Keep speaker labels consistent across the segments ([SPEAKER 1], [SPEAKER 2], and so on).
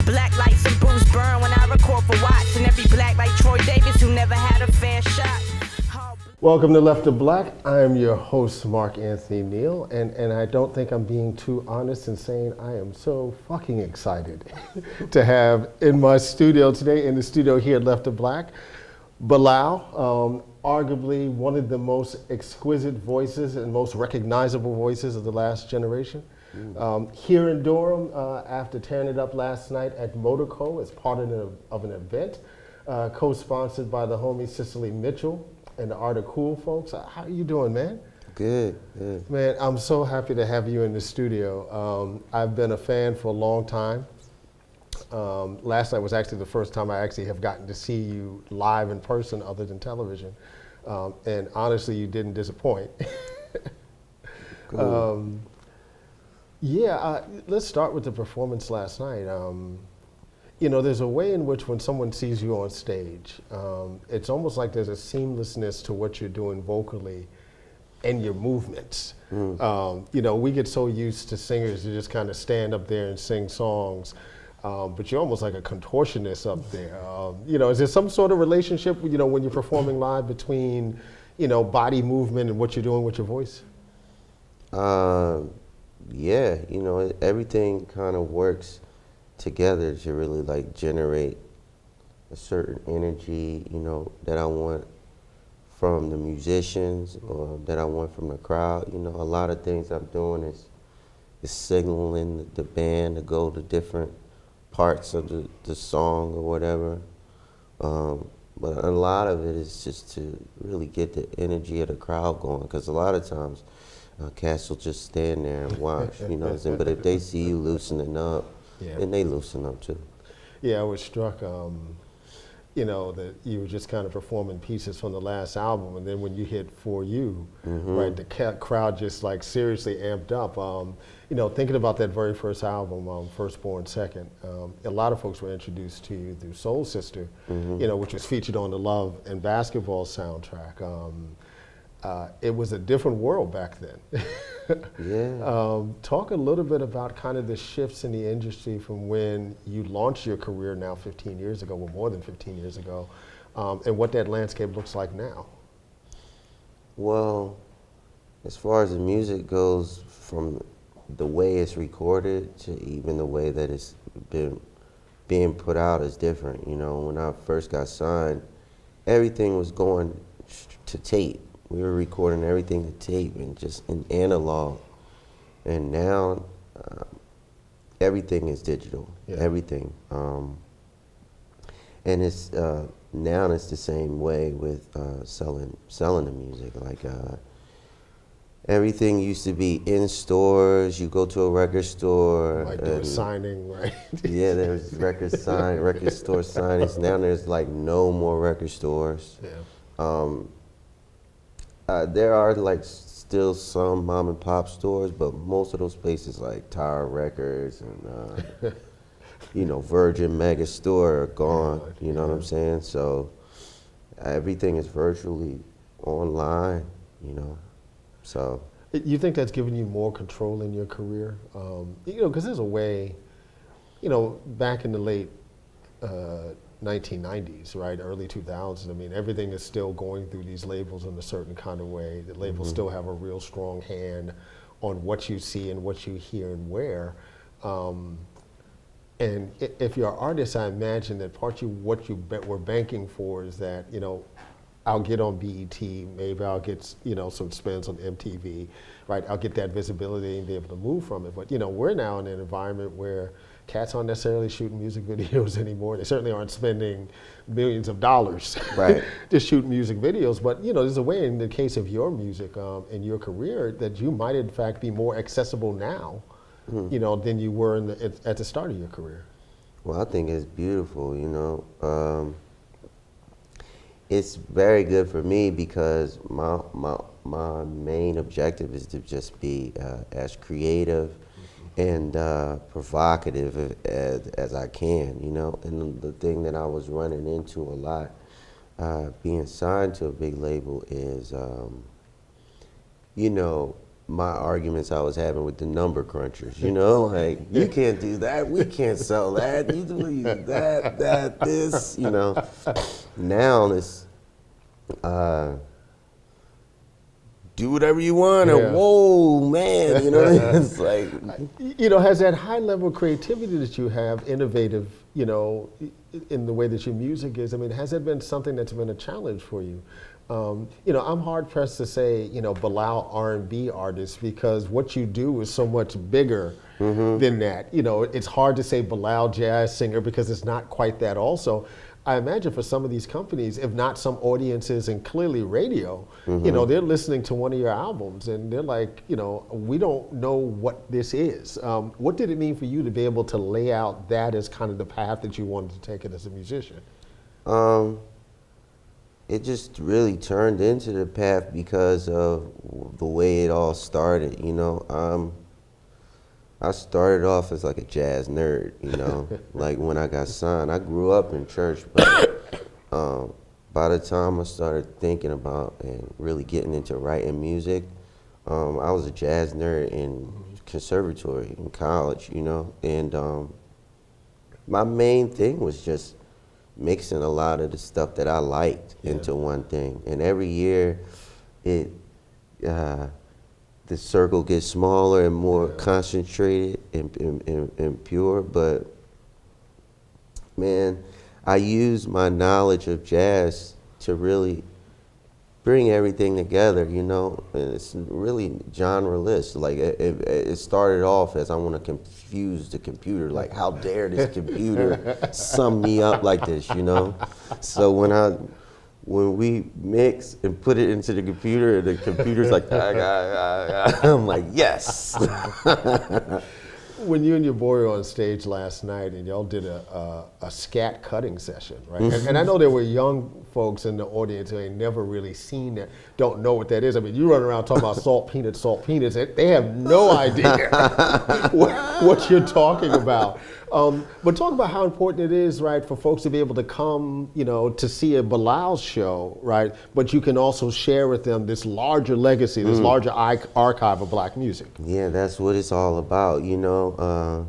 [SPEAKER 1] Black lights and booze burn when I record for Watts. And every black like Troy Davis who never had a fair shot.
[SPEAKER 2] Welcome to Left of Black. I am your host, Mark Anthony Neal, and I don't think I'm being too honest in saying I am so fucking excited to have in my studio today, in the studio here at Left of Black, Bilal, arguably one of the most exquisite voices and most recognizable voices of the last generation. Here in Durham, after tearing it up last night at Motorco as part of an event, co-sponsored by the homie Cicely Mitchell and the Art of Cool folks. How are you doing, man?
[SPEAKER 3] Good, good.
[SPEAKER 2] Man, I'm so happy to have you in the studio. I've been a fan for a long time. Last night was actually the first time I actually have gotten to see you live in person other than television. And honestly, you didn't disappoint.
[SPEAKER 3] Cool.
[SPEAKER 2] Let's start with the performance last night. You know, there's a way in which when someone sees you on stage, it's almost like there's a seamlessness to what you're doing vocally and your movements. You know, we get so used to singers to just kind of stand up there and sing songs, but you're almost like a contortionist up there. You know, is there some sort of relationship, you know, when you're performing live between, you know, body movement and what you're doing with your voice?
[SPEAKER 3] Yeah, you know, everything kind of works together to really like generate a certain energy, you know, that I want from the musicians or that I want from the crowd. You know, a lot of things I'm doing is signaling the band to go to different parts of the song or whatever. But a lot of it is just to really get the energy of the crowd going, because a lot of times cats will just stand there and watch, you know what I'm saying? But if they see you loosening up, then they loosen up too.
[SPEAKER 2] Yeah, I was struck, you know, that you were just kind of performing pieces from the last album, and then when you hit For You, right, the crowd just like seriously amped up. You know, thinking about that very first album, Firstborn Second, a lot of folks were introduced to you through Soul Sister, you know, which was featured on the Love and Basketball soundtrack. It was a different world back then.
[SPEAKER 3] Yeah.
[SPEAKER 2] Talk a little bit about kind of the shifts in the industry from when you launched your career now 15 years ago, well, more than 15 years ago, and what that landscape looks like now.
[SPEAKER 3] Well, as far as the music goes, from the way it's recorded to even the way that it's being put out is different. You know, when I first got signed, everything was going to tape. We were recording everything to tape and just in analog. And now everything is digital, everything. And it's now it's the same way with selling the music. Like everything used to be in stores. You go to a record store.
[SPEAKER 2] Like do a signing, right?
[SPEAKER 3] Yeah, there's record store signings. Now there's like no more record stores.
[SPEAKER 2] Yeah.
[SPEAKER 3] There are like still some mom and pop stores, but most of those places like Tower Records and you know, Virgin Mega Store are gone. You know what I'm saying? So everything is virtually online. You know, so.
[SPEAKER 2] You think that's given you more control in your career? You know, because there's a way, you know, back in the late 1990s, right, early 2000s, I mean, everything is still going through these labels in a certain kind of way. The labels still have a real strong hand on what you see and what you hear and where. And if you're an artist, I imagine that part of what you were banking for is that, you know, I'll get on BET, maybe I'll get, you know, some spins on MTV, right? I'll get that visibility and be able to move from it. But, you know, we're now in an environment where cats aren't necessarily shooting music videos anymore. They certainly aren't spending millions of dollars to shoot music videos. But, you know, there's a way in the case of your music and your career that you might in fact be more accessible now, you know, than you were at the start of your career.
[SPEAKER 3] Well, I think it's beautiful, you know. It's very good for me because my main objective is to just be as creative and provocative as I can, you know. And the thing that I was running into a lot, being signed to a big label is, you know, my arguments I was having with the number crunchers, you know, like, you can't do that, we can't sell that, you do that, this, you know. Now it's, do whatever you want, and whoa, man, you know, it's like.
[SPEAKER 2] You know, has that high level of creativity that you have, innovative, you know, in the way that your music is, I mean, has that been something that's been a challenge for you? You know, I'm hard pressed to say, you know, Bilal R&B artist, because what you do is so much bigger than that. You know, it's hard to say Bilal jazz singer because it's not quite that also. I imagine for some of these companies, if not some audiences and clearly radio, you know, they're listening to one of your albums and they're like, you know, we don't know what this is. What did it mean for you to be able to lay out that as kind of the path that you wanted to take it as a musician?
[SPEAKER 3] It just really turned into the path because of the way it all started, you know. I started off as like a jazz nerd, you know. Like when I got signed, I grew up in church, but by the time I started thinking about and really getting into writing music, I was a jazz nerd in conservatory in college, you know. And my main thing was just mixing a lot of the stuff that I liked into one thing. And every year, it the circle gets smaller and more concentrated and pure. But man, I use my knowledge of jazz to really bring everything together, you know. And it's really genre-less. Like it started off as I want to confuse the computer. Like, how dare this computer sum me up like this, you know? So when we mix and put it into the computer's like, I'm like, yes.
[SPEAKER 2] When you and your boy were on stage last night and y'all did a scat cutting session, right? And I know there were young folks in the audience who ain't never really seen that, don't know what that is. I mean, you run around talking about salt peanuts, they have no idea what you're talking about. But talk about how important it is, right, for folks to be able to come, you know, to see a Bilal show, right? But you can also share with them this larger legacy, this larger archive of black music.
[SPEAKER 3] Yeah, that's what it's all about, you know.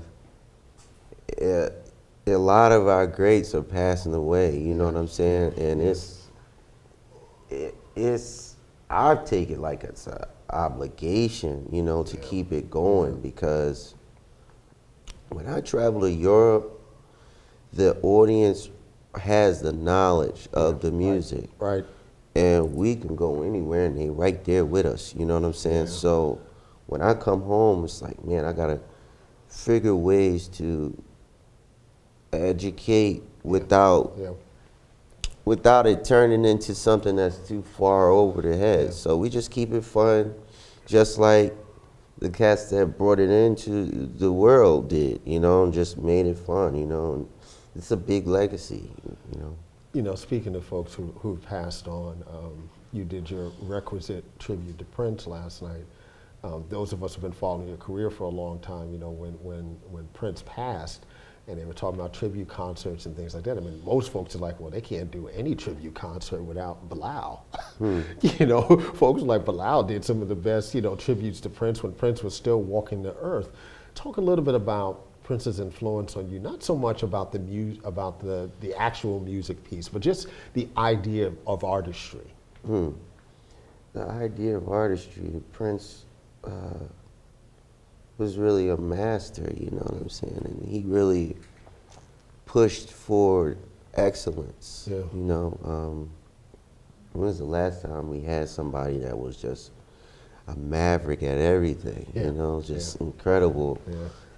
[SPEAKER 3] A lot of our greats are passing away, you know what I'm saying? And it's I take it like it's an obligation, you know, to keep it going, because when I travel to Europe, the audience has the knowledge of the music.
[SPEAKER 2] Right.
[SPEAKER 3] And we can go anywhere and they right there with us, you know what I'm saying? Yeah. So when I come home, it's like, man, I gotta figure ways to educate without it turning into something that's too far over the head. Yeah. So we just keep it fun, just like the cats that brought it into the world did, you know, and just made it fun, you know. And it's a big legacy, you know.
[SPEAKER 2] You know, speaking of folks who've passed on, you did your requisite tribute to Prince last night. Those of us who've been following your career for a long time, you know, when Prince passed, and they were talking about tribute concerts and things like that. I mean, most folks are like, well, they can't do any tribute concert without Bilal. You know, folks like Bilal did some of the best, you know, tributes to Prince when Prince was still walking the earth. Talk a little bit about Prince's influence on you, not so much about the actual music piece, but just the idea of artistry.
[SPEAKER 3] The idea of artistry, Prince was really a master, you know what I'm saying? And he really pushed forward excellence, you know. When was the last time we had somebody that was just a maverick at everything, you know, just incredible,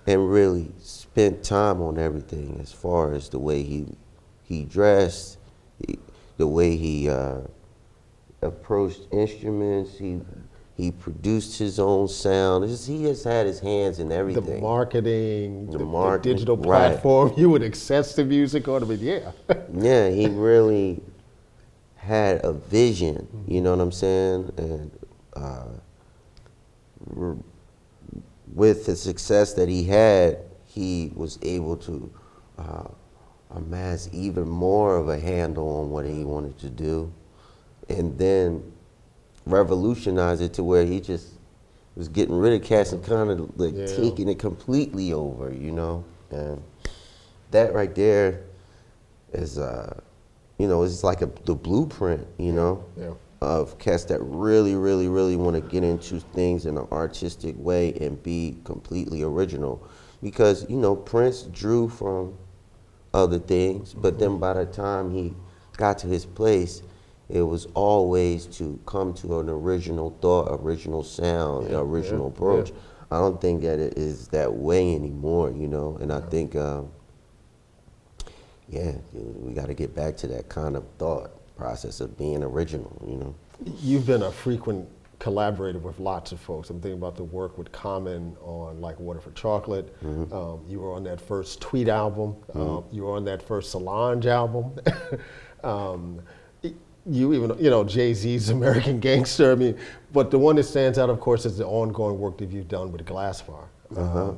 [SPEAKER 3] and really spent time on everything, as far as the way he dressed, the way he approached instruments, he produced his own sound. He has had his hands in everything.
[SPEAKER 2] The marketing, the digital platform, you would access the music on. I mean,
[SPEAKER 3] yeah, he really had a vision, you know what I'm saying? And with the success that he had, he was able to amass even more of a handle on what he wanted to do, and then revolutionize it to where he just was getting rid of cats and kind of like
[SPEAKER 2] Yeah.
[SPEAKER 3] taking it completely over, you know. And that right there is, you know, it's like the blueprint, you know,
[SPEAKER 2] Yeah.
[SPEAKER 3] of cats that really, really, really want to get into things in an artistic way and be completely original. Because, you know, Prince drew from other things, but then by the time he got to his place, it was always to come to an original thought, original sound, original approach. I don't think that it is that way anymore, you know, and I think, yeah, we got to get back to that kind of thought process of being original, you know.
[SPEAKER 2] You've been a frequent collaborator with lots of folks. I'm thinking about the work with Common on like Water for Chocolate. You were on that first Tweet album. You were on that first Solange album. You even, you know, Jay-Z's American Gangster. I mean, but the one that stands out, of course, is the ongoing work that you've done with Glassfire.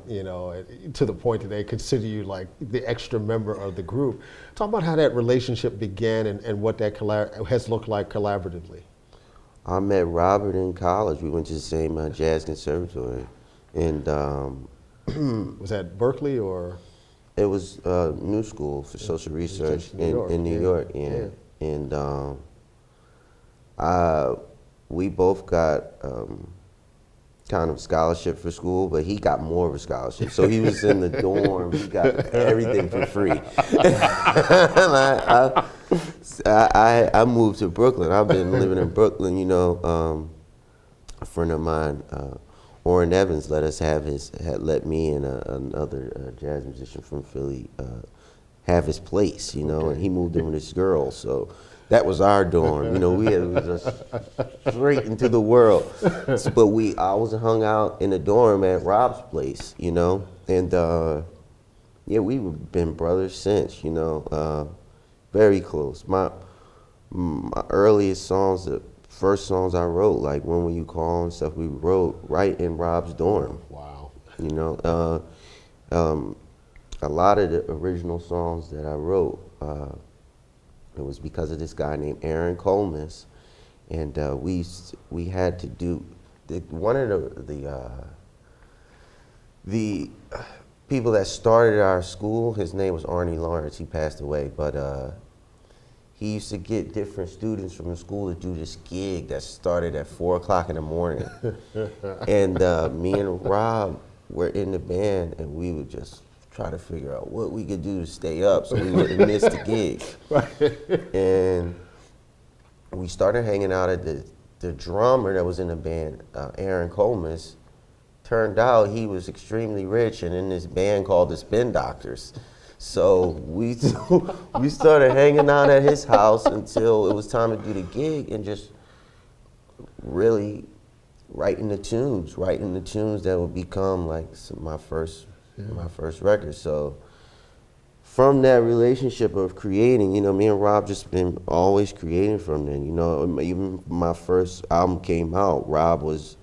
[SPEAKER 2] You know, to the point that they consider you like the extra member of the group. Talk about how that relationship began and what that has looked like collaboratively.
[SPEAKER 3] I met Robert in college. We went to the same jazz conservatory, and
[SPEAKER 2] Was that Berkeley or?
[SPEAKER 3] it was New School for Social Research in New York. Yeah. And we both got kind of scholarship for school, but he got more of a scholarship. So he was in the dorm. He got everything for free. And I moved to Brooklyn. I've been living in Brooklyn. You know, a friend of mine, Orrin Evans, let me and another jazz musician from Philly have his place. You know, and he moved in with his girl. So that was our dorm. You know, it was just straight into the world. But I always hung out in the dorm at Rob's place, you know. And yeah, we've been brothers since, you know, very close. My earliest songs, the first songs I wrote, like When Will You Call and stuff, we wrote right in Rob's dorm.
[SPEAKER 2] Wow.
[SPEAKER 3] You know, a lot of the original songs that I wrote, it was because of this guy named Aaron Colmus, and we had to do one of the people that started our school. His name was Arnie Lawrence. He passed away, but he used to get different students from the school to do this gig that started at 4 o'clock in the morning, and me and Rob were in the band, and we would just try to figure out what we could do to stay up so we wouldn't miss the gig. And we started hanging out at the drummer that was in the band, Aaron Colmus. Turned out he was extremely rich and in this band called the Spin Doctors. So we started hanging out at his house until it was time to do the gig and just really writing the tunes that would become like my first record. So from that relationship of creating, you know, me and Rob just been always creating from then. You know, even my first album came out, Rob was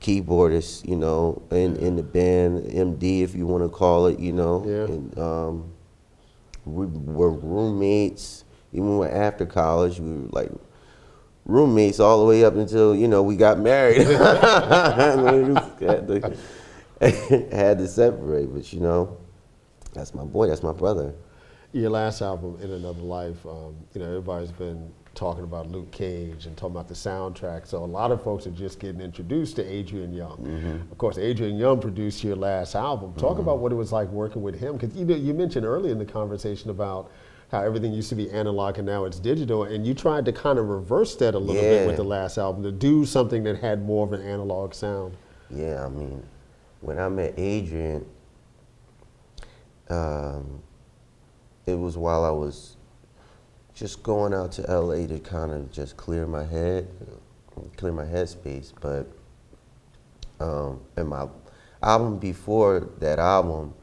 [SPEAKER 3] keyboardist, you know, in the band, MD if you want to call it, you know.
[SPEAKER 2] Yeah.
[SPEAKER 3] And we were roommates. Even after college, we were like roommates all the way up until, you know, we got married. Had to separate, but you know, that's my boy, that's my brother.
[SPEAKER 2] Your last album, In Another Life, you know, everybody's been talking about Luke Cage and talking about the soundtrack. So a lot of folks are just getting introduced to Adrian Younge. Of course, Adrian Younge produced your last album. Talk about what it was like working with him, because you mentioned earlier in the conversation about how everything used to be analog and now it's digital, and you tried to kind of reverse that a little bit with the last album, to do something that had more of an analog sound.
[SPEAKER 3] Yeah, I mean, when I met Adrian, it was while I was just going out to LA to kind of just clear my headspace. But in my album before that album,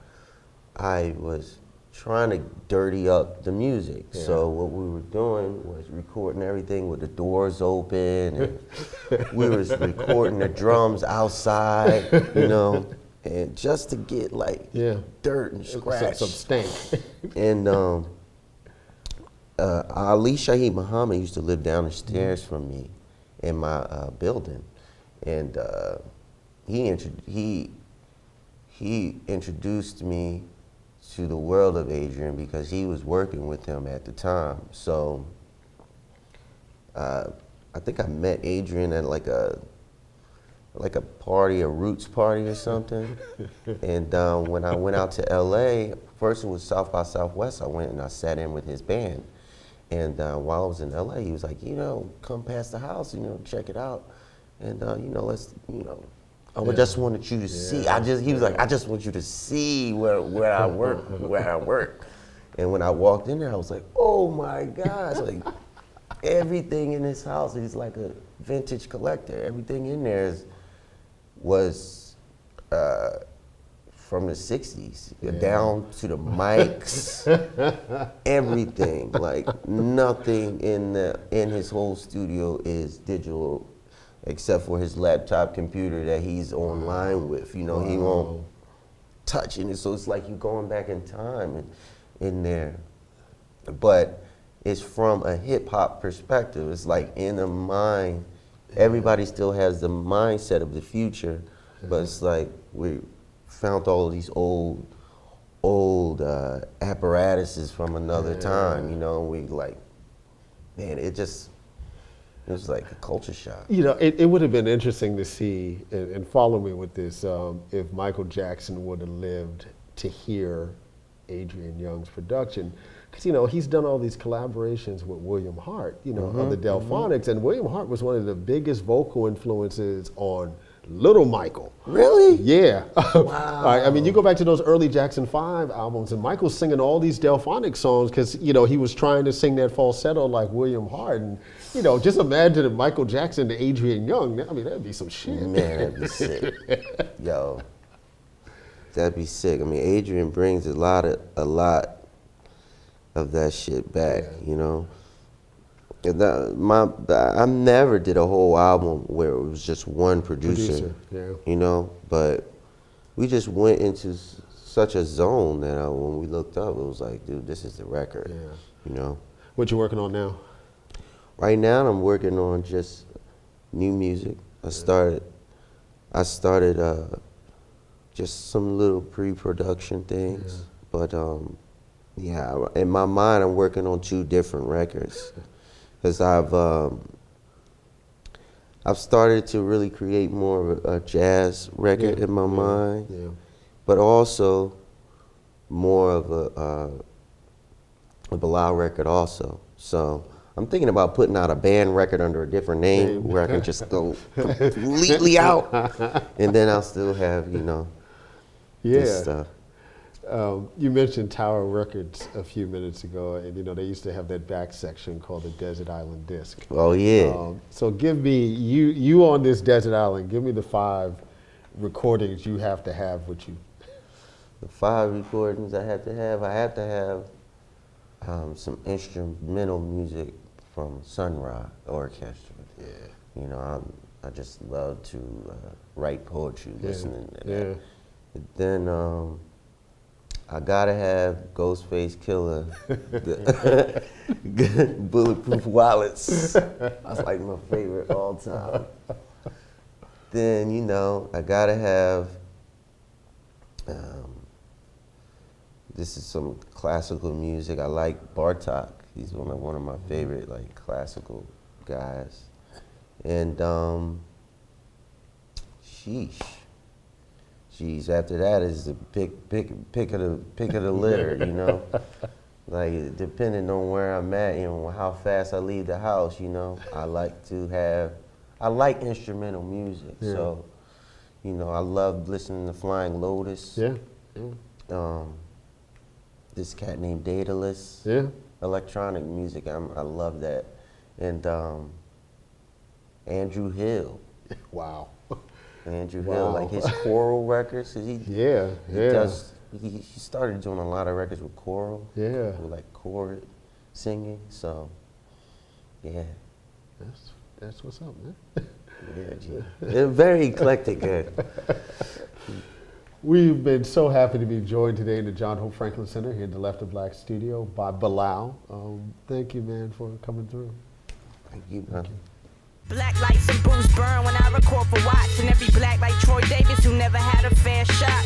[SPEAKER 3] I was trying to dirty up the music. Yeah. So what we were doing was recording everything with the doors open, and we was recording the drums outside, you know, and just to get like dirt and scratch.
[SPEAKER 2] Some stank.
[SPEAKER 3] And Ali Shaheed Muhammad used to live down the stairs from me in my building. And he introduced me to the world of Adrian because he was working with him at the time. So I think I met Adrian at like a party, a roots party or something. And when I went out to LA, first it was South by Southwest. I went and I sat in with his band. And while I was in LA, he was like, come past the house, check it out. And let's, I just wanted you to see. He was like, I just want you to see where I work, And when I walked in there, I was like, oh my gosh, like everything in this house, he's like a vintage collector. Everything in there was from the 60s, down to the mics, everything. Like nothing in his whole studio is digital, except for his laptop computer that he's online with. He won't touch it. So it's like you're going back in time in there. But it's from a hip hop perspective. It's like in the mind, everybody still has the mindset of the future, but it's like we found all of these old apparatuses from another time, we like, man, it was like a culture shock.
[SPEAKER 2] It would have been interesting to see, and follow me with this, if Michael Jackson would have lived to hear Adrian Younge's production. Because, he's done all these collaborations with William Hart, on the Delphonics, and William Hart was one of the biggest vocal influences on Little Michael.
[SPEAKER 3] Really?
[SPEAKER 2] Yeah.
[SPEAKER 3] Wow.
[SPEAKER 2] I mean, you go back to those early Jackson 5 albums, and Michael's singing all these Delphonic songs because, he was trying to sing that falsetto like William Hart. And, just imagine if Michael Jackson to Adrian Younge. I mean, that'd be some shit.
[SPEAKER 3] Man, that'd be sick. Yo, that'd be sick. I mean, Adrian brings a lot of that shit back, I never did a whole album where it was just one producer. But we just went into such a zone that when we looked up, it was like, dude, this is the record.
[SPEAKER 2] What you working on now?
[SPEAKER 3] Right now, I'm working on just new music. I started just some little pre-production things, but in my mind, I'm working on 2 different records. Because I've started to really create more of a jazz record in my mind, but also more of a Bilal record also. So I'm thinking about putting out a band record under a different name where I can just go completely out, and then I'll still have this stuff.
[SPEAKER 2] You mentioned Tower Records a few minutes ago, and they used to have that back section called the Desert Island Disc.
[SPEAKER 3] Oh yeah.
[SPEAKER 2] So give me you on this desert island. Give me the 5 recordings you have to have with you.
[SPEAKER 3] The 5 recordings I had to have some instrumental music from Sunrise Orchestra. Yeah. I just love to write poetry, listening to that. Then I gotta have Ghostface Killer, Bulletproof Wallets. That's like my favorite all time. Then, I gotta have, this is some classical music. I like Bartok. He's one of my favorite classical guys. And sheesh. Geez, after that is the pick of the litter, Like depending on where I'm at, how fast I leave the house, I like instrumental music. So, I love listening to Flying Lotus. This cat named Daedalus. Electronic music, I love that. And Andrew Hill.
[SPEAKER 2] Wow.
[SPEAKER 3] Andrew Hill, like his choral records. He started doing a lot of records with choral. With chord singing. So, yeah.
[SPEAKER 2] That's what's up, man.
[SPEAKER 3] They're very eclectic.
[SPEAKER 2] We've been so happy to be joined today in the John Hope Franklin Center here in the Left of Black studio by Bilal. Thank you, man, for coming through.
[SPEAKER 3] Thank you, man.
[SPEAKER 1] Black lights and booze burn when I record for Watts. And every black like Troy Davis who never had a fair shot.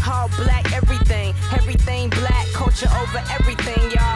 [SPEAKER 1] All black everything, everything black. Culture over everything, y'all.